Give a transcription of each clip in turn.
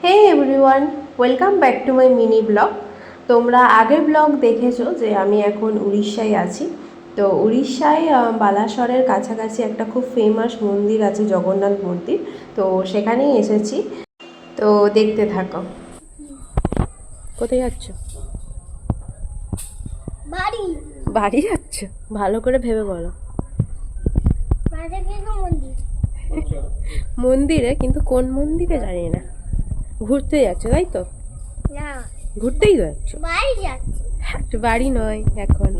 Hey everyone, welcome back to my mini blog. তোমরা আগের blog দেখেছো যে আমি এখন উড়িষ্যায় আছি। তো উড়িষ্যায় বালাসরের কাছাকাছি একটা খুব ফেমাস মন্দির আছে, জগন্নাথ মন্দির। তো সেখানেই এসেছি, তো দেখতে থাকো। কোথায় যাচ্ছ? বাড়ি। বাড়ি যাচ্ছ? ভালো করে ভেবে বলো। মন্দির। মন্দিরে, কিন্তু কোন মন্দিরে জানি না। ঘুরতে যাচ্ছ তাই তো? না, ঘুরতেই যাচ্ছ? বাড়ি যাচ্ছি। বাড়ি নয় এখন।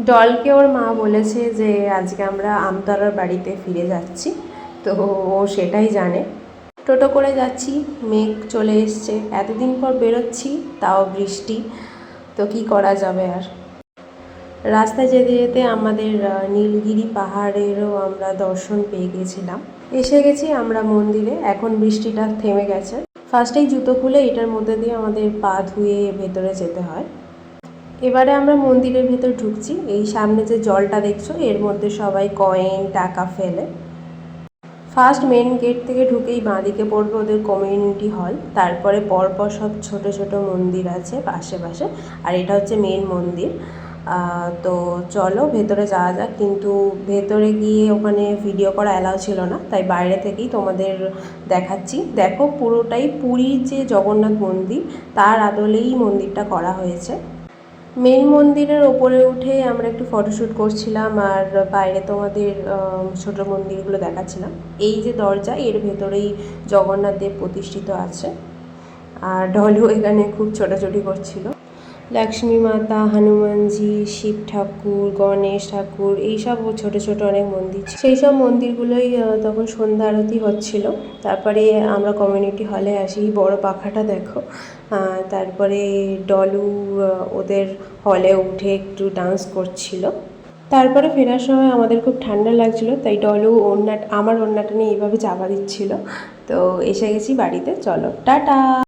ডলকে ওর মা বলেছে যে আজকে আমরা আমতলার বাড়িতে ফিরে যাচ্ছি, তো ও সেটাই জানে। টোটো করে যাচ্ছি, মেঘ চলে এসছে, এতদিন পর বেরোচ্ছি, তাও বৃষ্টি, তো কি করা যাবে আর। রাস্তায় যেতে যেতে আমাদের নীলগিরি পাহাড়েরও আমরা দর্শন পেয়ে গেছিলাম। এসে গেছি আমরা মন্দিরে, এখন বৃষ্টিটা থেমে গেছে। ফার্স্টেই জুতো খুলে এটার মধ্যে দিয়ে আমাদের পা ধুয়ে ভেতরে যেতে হয়। এবারে আমরা মন্দিরের ভেতর ঢুকছি। এই সামনে যে জলটা দেখছো, এর মধ্যে সবাই কয়েন টাকা ফেলে। ফার্স্ট মেন গেট থেকে ঢুকেই বাঁদিকে পড়বে ওদের কমিউনিটি হল, তারপরে পরপর সব ছোট ছোট মন্দির আছে পাশে পাশে, আর এটা হচ্ছে মেন মন্দির। তো চলো ভেতরে যাওয়া যাক, কিন্তু ভেতরে গিয়ে ওখানে ভিডিও করা অ্যালাউ ছিল না, তাই বাইরে থেকেই তোমাদের দেখাচ্ছি। দেখো, পুরোটাই পুরীর যে জগন্নাথ মন্দির তার আদলেই মন্দিরটা করা হয়েছে। মেন মন্দিরের ওপরে উঠে আমরা একটু ফটোশ্যুট করছিলাম, আর বাইরে তোমাদের ছোট মন্দিরগুলো দেখাচ্ছিলাম। এই যে দরজা, এর ভেতরেই জগন্নাথ দেব প্রতিষ্ঠিত আছে। আর ঢলু এখানে খুব ছোটাছুটি করছিল। লক্ষ্মী মাতা, হনুমানজি, শিব ঠাকুর, গণেশ ঠাকুর, এইসব ছোট ছোট অনেক মন্দির, সেই সব মন্দিরগুলোই তখন সন্ধ্যা আরতি হচ্ছিল। তারপরে আমরা কমিউনিটি হলে আসি, বড় পাখাটা দেখো। তারপরে ডলু ওদের হলে উঠে একটু ডান্স করছিল। তারপরে ফেরার সময় আমাদের খুব ঠান্ডা লাগছিল, তাই ডলু আমার ওড়নাটা নিয়ে এইভাবে চাপা দিচ্ছিল। তো এসে গেছি বাড়িতে, চলো টাটা।